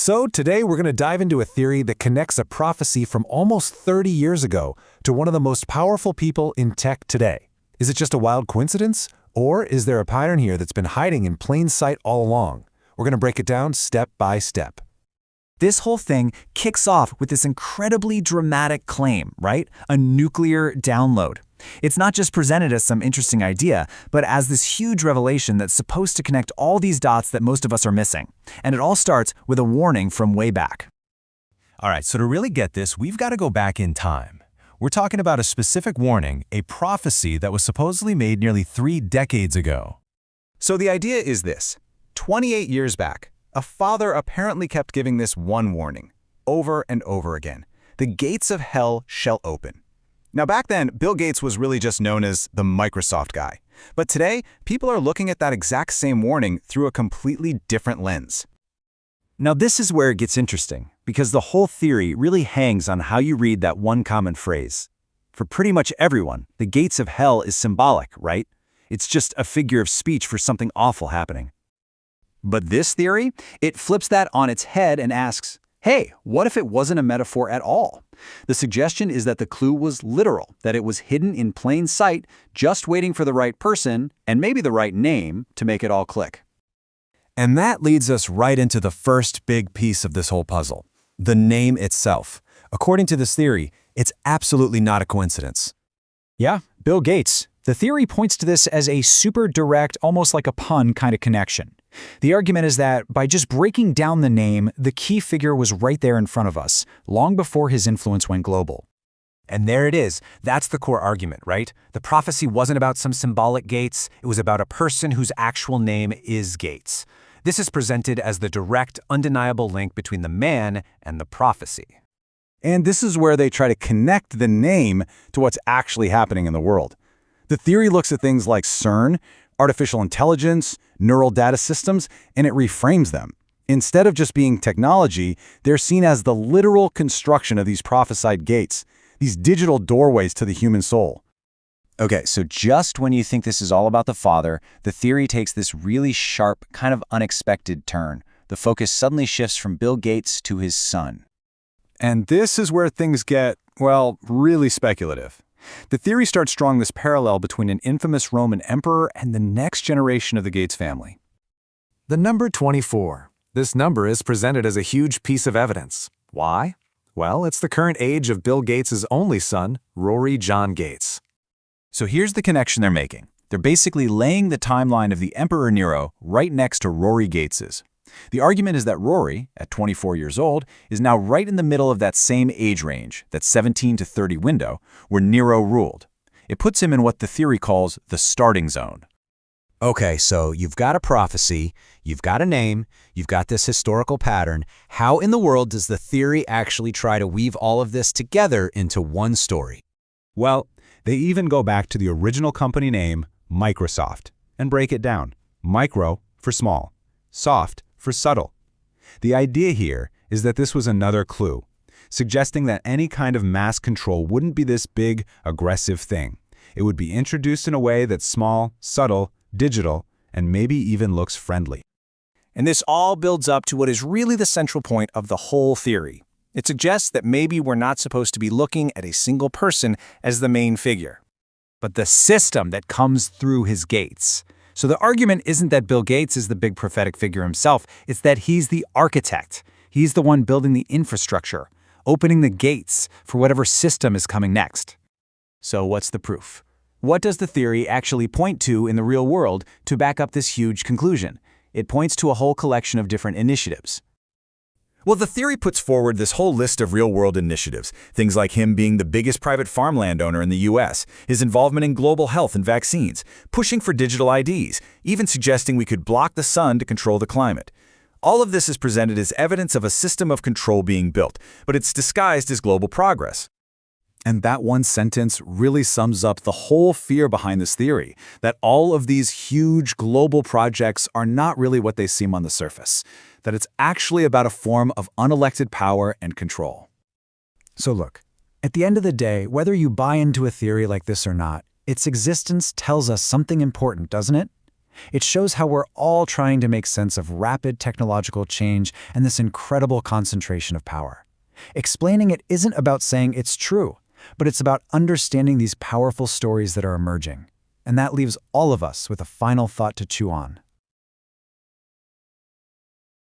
So today we're going to dive into a theory that connects a prophecy from almost 30 years ago to one of the most powerful people in tech today. Is it just a wild coincidence? Or is there a pattern here that's been hiding in plain sight all along? We're going to break it down step by step. This whole thing kicks off with this incredibly dramatic claim, right? A nuclear download. It's not just presented as some interesting idea, but as this huge revelation that's supposed to connect all these dots that most of us are missing. And it all starts with a warning from way back. All right, so to really get this, we've got to go back in time. We're talking about a specific warning, a prophecy that was supposedly made nearly 3 decades ago. So the idea is this. 28 years back, a father apparently kept giving this one warning, over and over again. The gates of hell shall open. Now back then, Bill Gates was really just known as the Microsoft guy. But today, people are looking at that exact same warning through a completely different lens. Now this is where it gets interesting, because the whole theory really hangs on how you read that one common phrase. For pretty much everyone, the gates of hell is symbolic, right? It's just a figure of speech for something awful happening. But this theory, it flips that on its head and asks, hey, what if it wasn't a metaphor at all? The suggestion is that the clue was literal, that it was hidden in plain sight, just waiting for the right person, and maybe the right name, to make it all click. And that leads us right into the first big piece of this whole puzzle, the name itself. According to this theory, it's absolutely not a coincidence. Yeah, Bill Gates. The theory points to this as a super direct, almost like a pun kind of connection. The argument is that by just breaking down the name, the key figure was right there in front of us, long before his influence went global. And there it is. That's the core argument, right? The prophecy wasn't about some symbolic Gates. It was about a person whose actual name is Gates. This is presented as the direct, undeniable link between the man and the prophecy. And this is where they try to connect the name to what's actually happening in the world. The theory looks at things like CERN, artificial intelligence, neural data systems, and it reframes them. Instead of just being technology, they're seen as the literal construction of these prophesied gates, these digital doorways to the human soul. Okay, so just when you think this is all about the father, the theory takes this really sharp, kind of unexpected turn. The focus suddenly shifts from Bill Gates to his son. And this is where things get, well, really speculative. The theory starts drawing this parallel between an infamous Roman emperor and the next generation of the Gates family. The number 24. This number is presented as a huge piece of evidence. Why? Well, it's the current age of Bill Gates' only son, Rory John Gates. So here's the connection they're making. They're basically laying the timeline of the Emperor Nero right next to Rory Gates's. The argument is that Rory, at 24 years old, is now right in the middle of that same age range, that 17 to 30 window, where Nero ruled. It puts him in what the theory calls the starting zone. Okay, so you've got a prophecy, you've got a name, you've got this historical pattern. How in the world does the theory actually try to weave all of this together into one story? Well, they even go back to the original company name, Microsoft, and break it down. Micro for small, soft for subtle. The idea here is that this was another clue, suggesting that any kind of mass control wouldn't be this big, aggressive thing. It would be introduced in a way that's small, subtle, digital, and maybe even looks friendly. And this all builds up to what is really the central point of the whole theory. It suggests that maybe we're not supposed to be looking at a single person as the main figure, but the system that comes through his gates. So the argument isn't that Bill Gates is the big prophetic figure himself, it's that he's the architect. He's the one building the infrastructure, opening the gates for whatever system is coming next. So what's the proof? What does the theory actually point to in the real world to back up this huge conclusion? It points to a whole collection of different initiatives. Well, the theory puts forward this whole list of real-world initiatives, things like him being the biggest private farmland owner in the U.S., his involvement in global health and vaccines, pushing for digital IDs, even suggesting we could block the sun to control the climate. All of this is presented as evidence of a system of control being built, but it's disguised as global progress. And that one sentence really sums up the whole fear behind this theory, that all of these huge global projects are not really what they seem on the surface, that it's actually about a form of unelected power and control. So look, at the end of the day, whether you buy into a theory like this or not, its existence tells us something important, doesn't it? It shows how we're all trying to make sense of rapid technological change and this incredible concentration of power. Explaining it isn't about saying it's true, but it's about understanding these powerful stories that are emerging. And that leaves all of us with a final thought to chew on.